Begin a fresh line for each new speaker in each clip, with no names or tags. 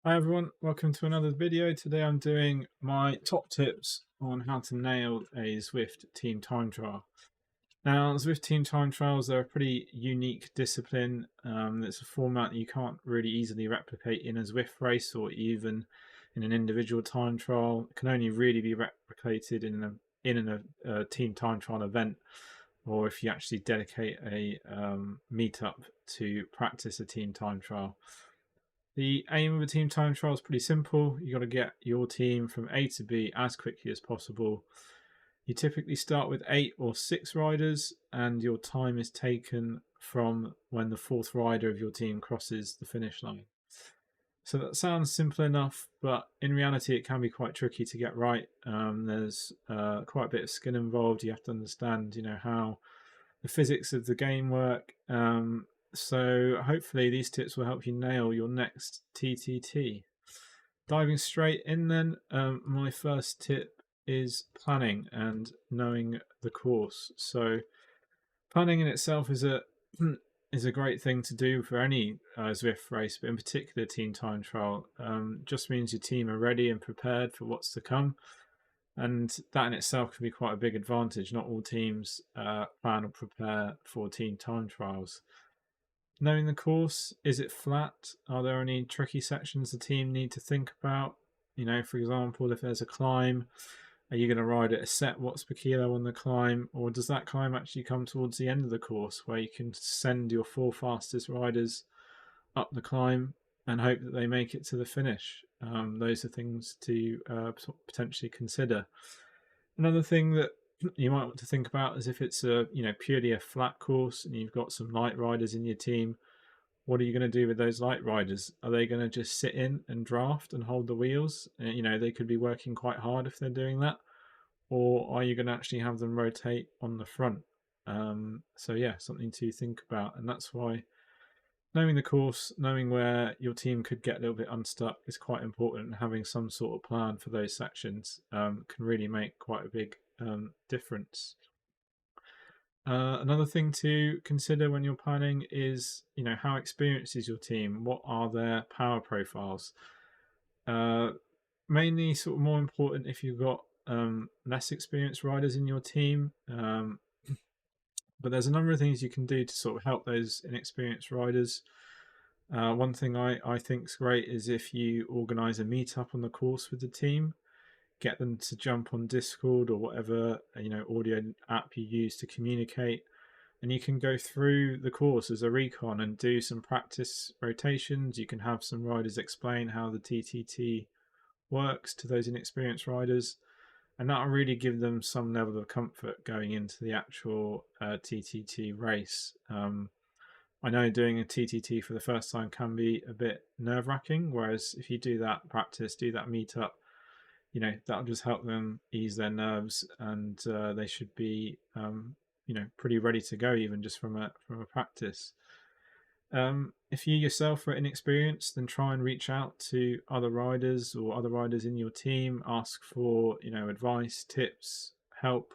Hi everyone, welcome to another video. Today I'm doing my top tips on how to nail a Zwift team time trial. Now, Zwift team time trials are a pretty unique discipline. It's a format that you can't really easily replicate in a Zwift race or even in an individual time trial. It can only really be replicated in a team time trial event, or if you actually dedicate a meetup to practice a team time trial. The aim of a team time trial is pretty simple. You got to get your team from A to B as quickly as possible. You typically start with 8 or 6 riders, and your time is taken from when the fourth rider of your team crosses the finish line. So that sounds simple enough, but in reality, it can be quite tricky to get right. There's quite a bit of skill involved. You have to understand, how the physics of the game work. So hopefully these tips will help you nail your next TTT. Diving straight in then, my first tip is planning and knowing the course. So planning in itself is a is a great thing to do for any Zwift race, but in particular team time trial. Just means your team are ready and prepared for what's to come, and that in itself can be quite a big advantage. Not all teams plan or prepare for team time trials. Knowing the course, is it flat? Are there any tricky sections the team need to think about? For example, if there's a climb, are you going to ride at a set watts per kilo on the climb, or does that climb actually come towards the end of the course where you can send your 4 fastest riders up the climb and hope that they make it to the finish? Those are things to potentially consider. Another thing that you might want to think about is if it's a purely a flat course and you've got some light riders in your team, what are you going to do with those light riders? Are they going to just sit in and draft and hold the wheels? They could be working quite hard if they're doing that, or are you going to actually have them rotate on the front? So yeah, something to think about, and that's why knowing the course, knowing where your team could get a little bit unstuck is quite important, and having some sort of plan for those sections can really make quite a big difference. Another thing to consider when you're planning is, how experienced is your team? What are their power profiles? Uh, Mainly, sort of more important if you've got less experienced riders in your team. But there's a number of things you can do to sort of help those inexperienced riders. One thing I think is great is if you organise a meetup on the course with the team, get them to jump on Discord or whatever audio app you use to communicate, and you can go through the course as a recon and do some practice rotations. You can have some riders explain how the TTT works to those inexperienced riders, and that'll really give them some level of comfort going into the actual TTT race. I know doing a TTT for the first time can be a bit nerve-wracking, whereas if you do that practice, do that meetup, that'll just help them ease their nerves, and they should be pretty ready to go, even just from a practice. If you yourself are inexperienced, then try and reach out to other riders or other riders in your team. Ask for advice, tips, help.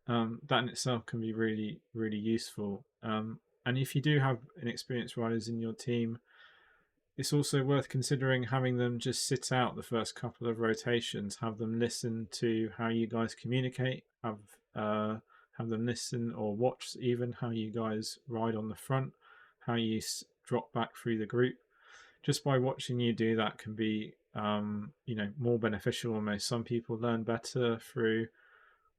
That in itself can be really, really useful. And if you do have inexperienced riders in your team, it's also worth considering having them just sit out the first couple of rotations, have them listen to how you guys communicate, have them listen or watch even how you guys ride on the front, how you drop back through the group. Just by watching you do that can be more beneficial almost. Some people learn better through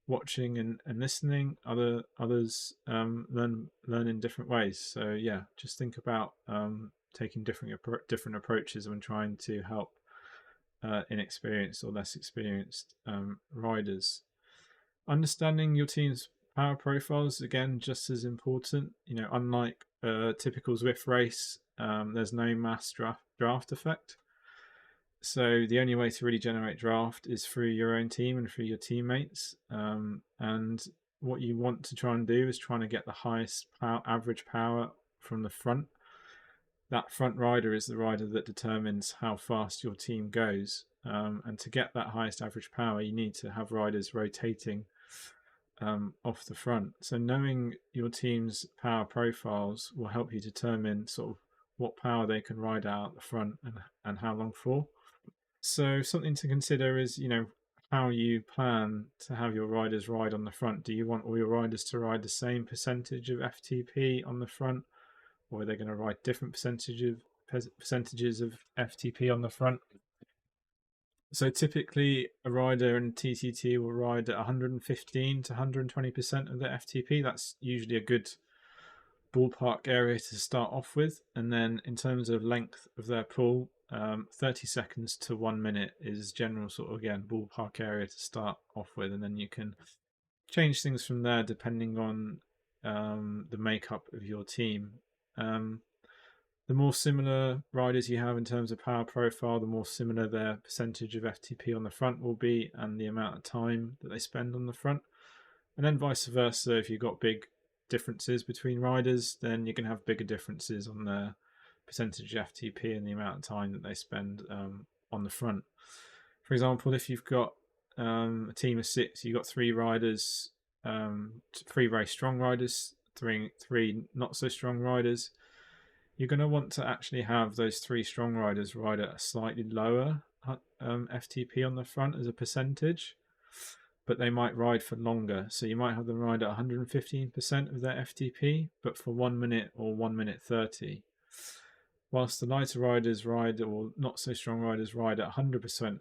watching and listening. Others learn in different ways. So yeah, just think about taking different approaches when trying to help inexperienced or less experienced riders. Understanding your team's power profiles, again, just as important. Unlike a typical Zwift race, there's no mass draft effect. So the only way to really generate draft is through your own team and through your teammates. And what you want to try and do is trying to get the highest average power from the front. That front rider is the rider that determines how fast your team goes. And to get that highest average power, you need to have riders rotating off the front. So knowing your team's power profiles will help you determine sort of what power they can ride out the front and how long for. So something to consider is, how you plan to have your riders ride on the front. Do you want all your riders to ride the same percentage of FTP on the front, or are they going to ride different percentages of FTP on the front? So typically, a rider in TTT will ride at 115 to 120% of their FTP. That's usually a good ballpark area to start off with. And then in terms of length of their pull, 30 seconds to 1 minute is general sort of, again, ballpark area to start off with. And then you can change things from there depending on the makeup of your team. The more similar riders you have in terms of power profile, the more similar their percentage of FTP on the front will be and the amount of time that they spend on the front. And then vice versa, if you've got big differences between riders, then you can have bigger differences on their percentage of FTP and the amount of time that they spend on the front. For example, if you've got a team of 6, you've got 3 riders, 3 very strong riders, three not so strong riders. You're going to want to actually have those 3 strong riders ride at a slightly lower FTP on the front as a percentage, but they might ride for longer. So you might have them ride at 115% of their FTP, but for 1 minute or 1 minute 30. Whilst the lighter riders ride, or not so strong riders ride at 120%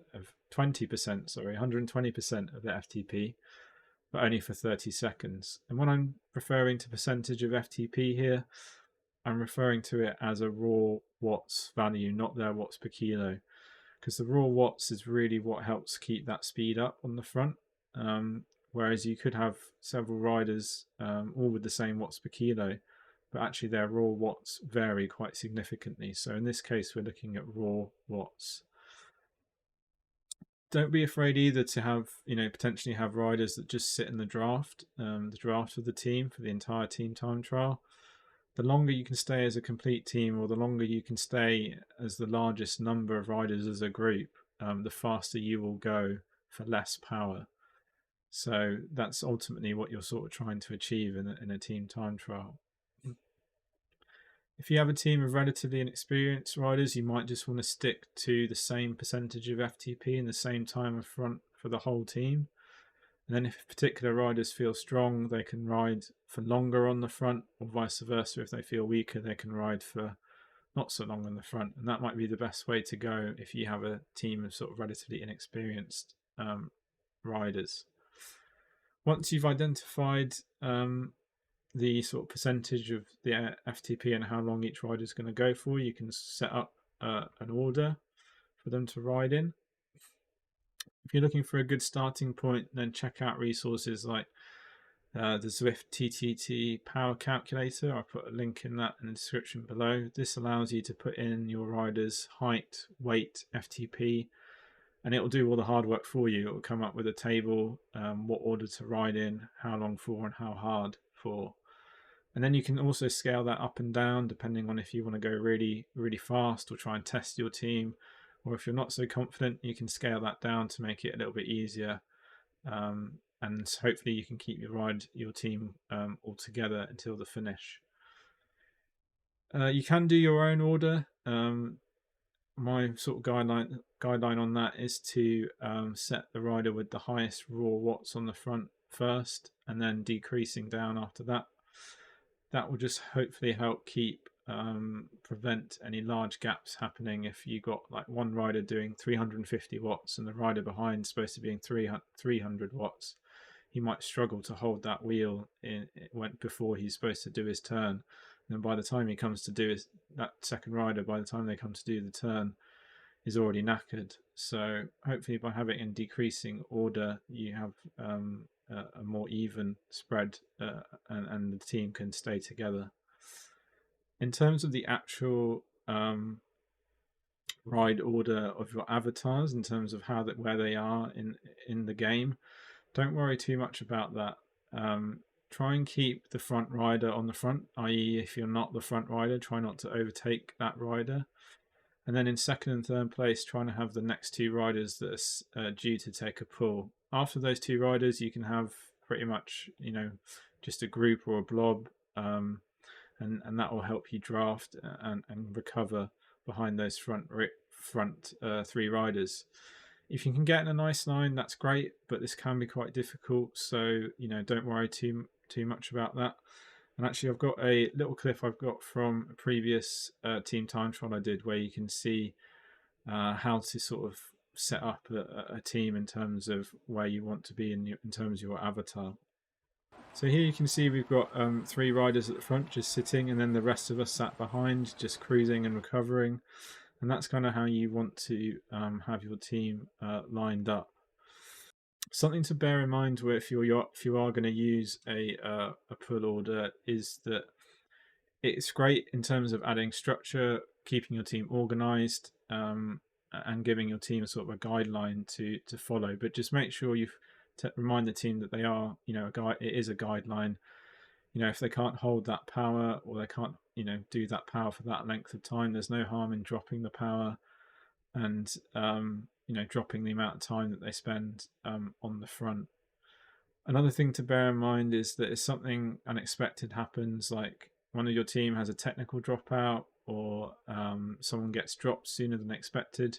of their FTP, but only for 30 seconds. And when I'm referring to percentage of FTP here, I'm referring to it as a raw watts value, not their watts per kilo, because the raw watts is really what helps keep that speed up on the front. Whereas you could have several riders all with the same watts per kilo, but actually their raw watts vary quite significantly. So in this case, we're looking at raw watts. Don't be afraid either to have, potentially have riders that just sit in the draft of the team for the entire team time trial. The longer you can stay as a complete team, or the longer you can stay as the largest number of riders as a group, the faster you will go for less power. So that's ultimately what you're sort of trying to achieve in a team time trial. If you have a team of relatively inexperienced riders, you might just want to stick to the same percentage of FTP and the same time of front for the whole team. And then if particular riders feel strong, they can ride for longer on the front, or vice versa. If they feel weaker, they can ride for not so long on the front. And that might be the best way to go if you have a team of sort of relatively inexperienced riders. Once you've identified the sort of percentage of the FTP and how long each rider is going to go for, you can set up an order for them to ride in. If you're looking for a good starting point, then check out resources like the Zwift TTT Power Calculator. I'll put a link in that in the description below. This allows you to put in your rider's height, weight, FTP, and it will do all the hard work for you. It will come up with a table, what order to ride in, how long for, and how hard for. And then you can also scale that up and down depending on if you want to go really, really fast or try and test your team. Or if you're not so confident, you can scale that down to make it a little bit easier. And hopefully you can keep your team all together until the finish. You can do your own order. My sort of guideline on that is to set the rider with the highest raw watts on the front first, and then decreasing down after that. That will just hopefully help prevent any large gaps happening. If you got like one rider doing 350 watts and the rider behind is supposed to be doing 300 watts, he might struggle to hold that wheel before he's supposed to do his turn. And by the time he comes to do that second rider, by the time they come to do the turn, is already knackered. So hopefully by having it in decreasing order, you have a more even spread and the team can stay together. In terms of the actual ride order of your avatars, in terms of where they are in the game, don't worry too much about that. Try and keep the front rider on the front, i.e. if you're not the front rider, try not to overtake that rider. And then in second and third place, trying to have the next 2 riders that are due to take a pull. After those 2 riders, you can have pretty much, just a group or a blob. and that will help you draft and recover behind those front three riders. If you can get in a nice line, that's great, but this can be quite difficult. So don't worry too much about that. And actually, I've got a little clip I've got from a previous team time trial I did, where you can see how to sort of set up a team in terms of where you want to be in terms of your avatar. So here you can see we've got 3 riders at the front just sitting, and then the rest of us sat behind just cruising and recovering. And that's kind of how you want to have your team lined up. Something to bear in mind if you are going to use a pull order is that it's great in terms of adding structure, keeping your team organized, and giving your team sort of a guideline to follow. But just make sure you remind the team that they are, it is a guideline. If they can't hold that power, or they can't, do that power for that length of time, there's no harm in dropping the power and, dropping the amount of time that they spend on the front. Another thing to bear in mind is that if something unexpected happens, like one of your team has a technical dropout, or someone gets dropped sooner than expected,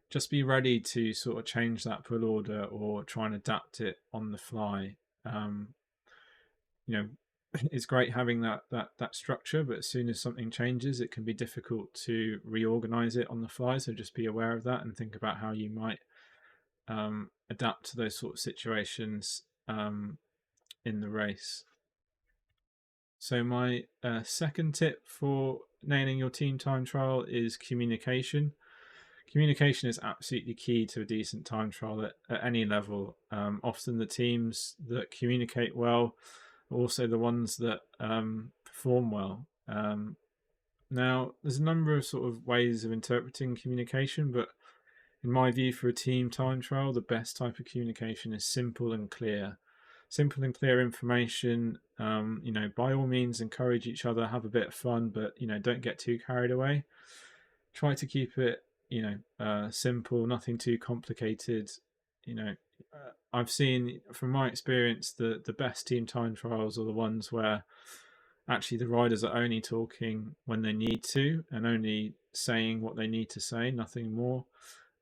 just be ready to sort of change that pull order or try and adapt it on the fly. It's great having that structure, but as soon as something changes, it can be difficult to reorganize it on the fly. So just be aware of that and think about how you might adapt to those sort of situations in the race. So my second tip for nailing your team time trial is communication. Communication is absolutely key to a decent time trial at any level. Often the teams that communicate well are also the ones that perform well. Now, there's a number of sort of ways of interpreting communication, but in my view, for a team time trial, the best type of communication is simple and clear. Simple and clear information. By all means, encourage each other, have a bit of fun, but don't get too carried away. Try to keep it, simple, nothing too complicated. I've seen from my experience the best team time trials are the ones where actually the riders are only talking when they need to and only saying what they need to say, nothing more.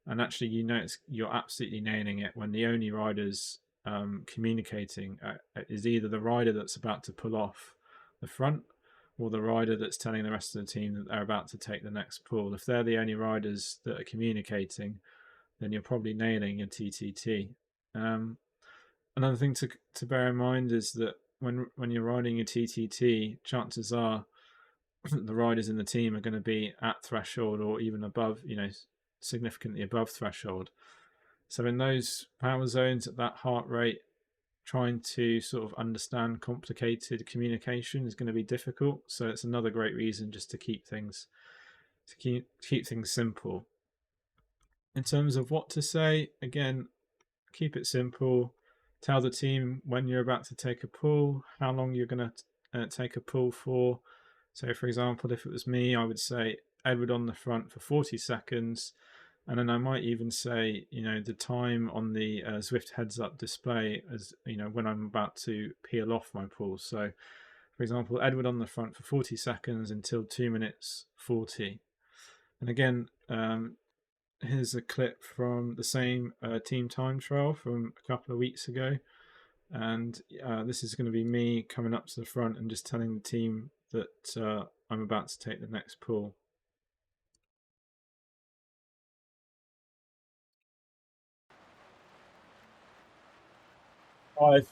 And actually, you're absolutely nailing it when the only riders communicating is either the rider that's about to pull off the front, or the rider that's telling the rest of the team that they're about to take the next pull. If they're the only riders that are communicating, then you're probably nailing your TTT. Another thing to bear in mind is that when you're riding your TTT, chances are the riders in the team are going to be at threshold or even above, significantly above threshold. So in those power zones at that heart rate, trying to sort of understand complicated communication is going to be difficult. So it's another great reason just to keep things simple. In terms of what to say, again, keep it simple. Tell the team when you're about to take a pull, how long you're going to take a pull for. So, for example, if it was me, I would say Edward on the front for 40 seconds. And then I might even say, the time on the Zwift heads-up display as, when I'm about to peel off my pull. So, for example, Edward on the front for 40 seconds until 2 minutes 40. And again, here's a clip from the same team time trial from a couple of weeks ago. And this is going to be me coming up to the front and just telling the team that I'm about to take the next pull. 5,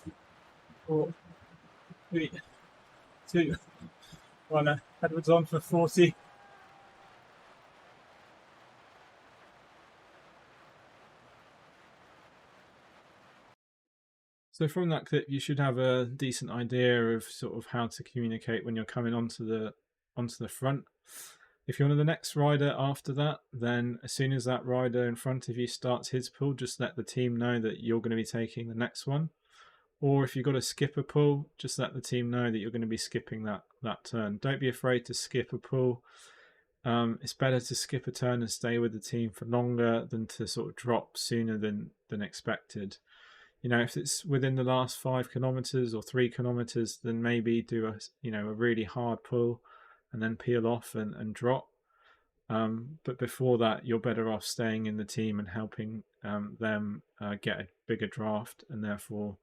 4, 3, 2, 1. Edwards on for 40. So from that clip, you should have a decent idea of sort of how to communicate when you're coming onto the front. If you're on the next rider after that, then as soon as that rider in front of you starts his pull, just let the team know that you're going to be taking the next one. Or if you've got to skip a pull, just let the team know that you're going to be skipping that turn. Don't be afraid to skip a pull. It's better to skip a turn and stay with the team for longer than to sort of drop sooner than expected. If it's within the last 5 kilometers or 3 kilometers, then maybe do a really hard pull and then peel off and drop. But before that, you're better off staying in the team and helping them get a bigger draft and therefore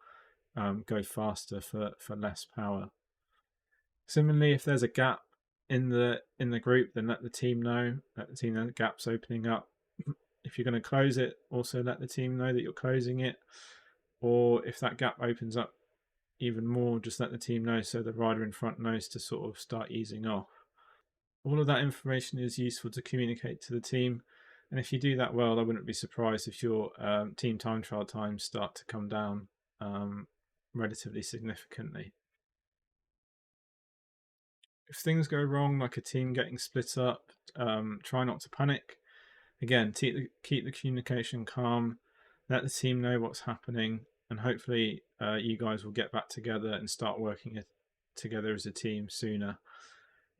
go faster for less power. Similarly, if there's a gap in the group, then let the team know. Let the team know the gap's opening up. If you're going to close it, also let the team know that you're closing it. Or if that gap opens up even more, just let the team know so the rider in front knows to sort of start easing off. All of that information is useful to communicate to the team. And if you do that well, I wouldn't be surprised if your team time trial times start to come down relatively significantly. If things go wrong, like a team getting split up, try not to panic. Again, keep the communication calm, let the team know what's happening, and hopefully you guys will get back together and start working together as a team sooner.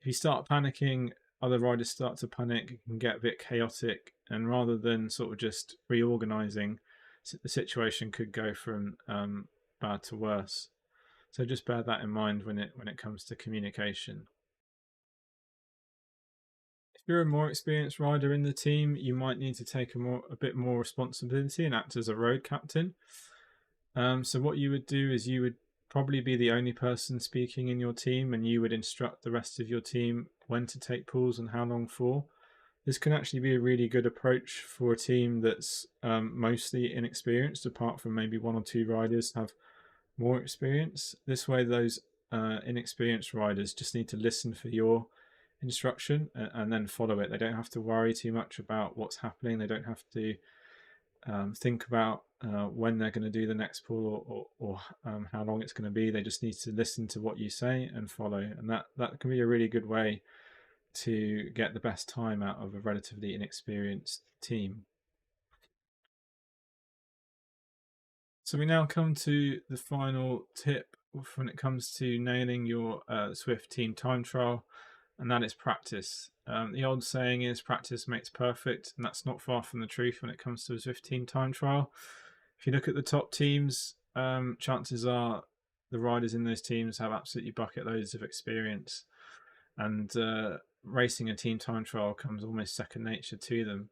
If you start panicking, other riders start to panic, it can get a bit chaotic, and rather than sort of just reorganizing, the situation could go from bad to worse. So just bear that in mind when it comes to communication. If you're a more experienced rider in the team, you might need to take a bit more responsibility and act as a road captain. So what you would do is you would probably be the only person speaking in your team, and you would instruct the rest of your team when to take pulls and how long for. This can actually be a really good approach for a team that's mostly inexperienced, apart from maybe one or two riders have more experience. This way, those inexperienced riders just need to listen for your instruction and then follow it. They don't have to worry too much about what's happening. They don't have to think about when they're going to do the next pull or how long it's going to be. They just need to listen to what you say and follow. And that can be a really good way to get the best time out of a relatively inexperienced team. So we now come to the final tip when it comes to nailing your Zwift team time trial, and that is practice. The old saying is practice makes perfect, and that's not far from the truth when it comes to a Zwift team time trial. If you look at the top teams, chances are the riders in those teams have absolutely bucket loads of experience, and racing a team time trial comes almost second nature to them.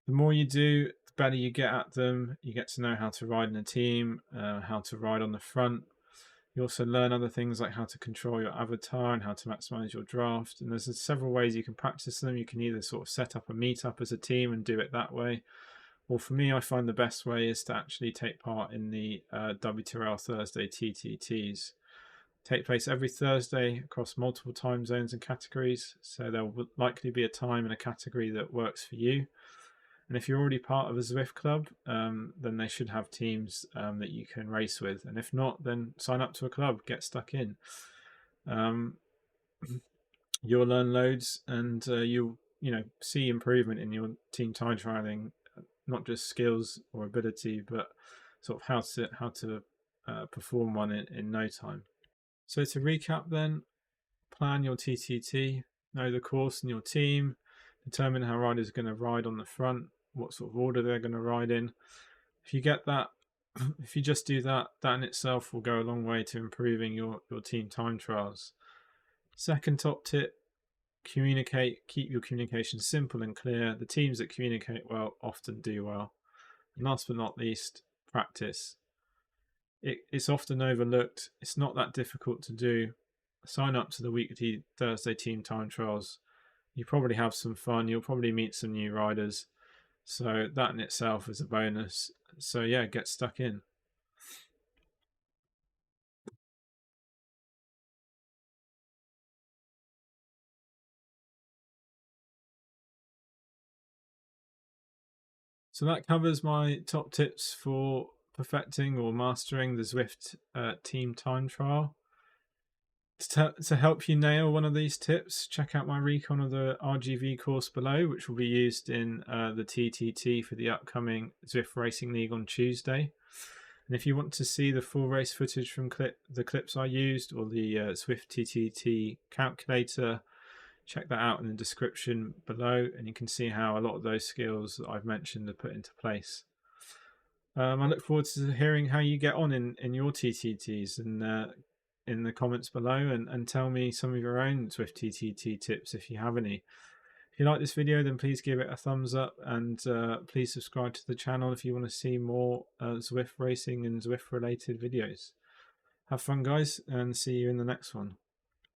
The more you do, the better you get at them. You get to know how to ride in a team, how to ride on the front. You also learn other things like how to control your avatar and how to maximize your draft. And there's several ways you can practice them. You can either sort of set up a meetup as a team and do it that way. Or for me, I find the best way is to actually take part in the WTRL Thursday TTTs. Take place every Thursday across multiple time zones and categories. So there will likely be a time and a category that works for you. And if you're already part of a Zwift club, then they should have teams that you can race with. And if not, then sign up to a club, get stuck in. You'll learn loads, and you'll see improvement in your team time trialing, not just skills or ability, but sort of how to perform one in no time. So to recap, then, plan your TTT, know the course and your team, determine how riders are going to ride on the front, what sort of order they're going to ride in. If you get that, if you just do that, that in itself will go a long way to improving your team time trials. Second top tip, communicate. Keep your communication simple and clear. The teams that communicate well often do well. And last but not least, practice. It's often overlooked. It's not that difficult to do. Sign up to the weekly Thursday team time trials. You probably have some fun. You'll probably meet some new riders. So that in itself is a bonus. So yeah, get stuck in. So that covers my top tips for perfecting or mastering the Zwift team time trial. To help you nail one of these tips, check out my recon of the RGV course below, which will be used in the TTT for the upcoming Zwift Racing League on Tuesday. And if you want to see the full race footage from the clips I used or the Zwift TTT calculator, check that out in the description below, and you can see how a lot of those skills that I've mentioned are put into place. I look forward to hearing how you get on in your TTTs, and in the comments below, and tell me some of your own Zwift TTT tips if you have any. If you like this video, then please give it a thumbs up, and please subscribe to the channel if you want to see more Zwift racing and Zwift related videos. Have fun, guys, and see you in the next one.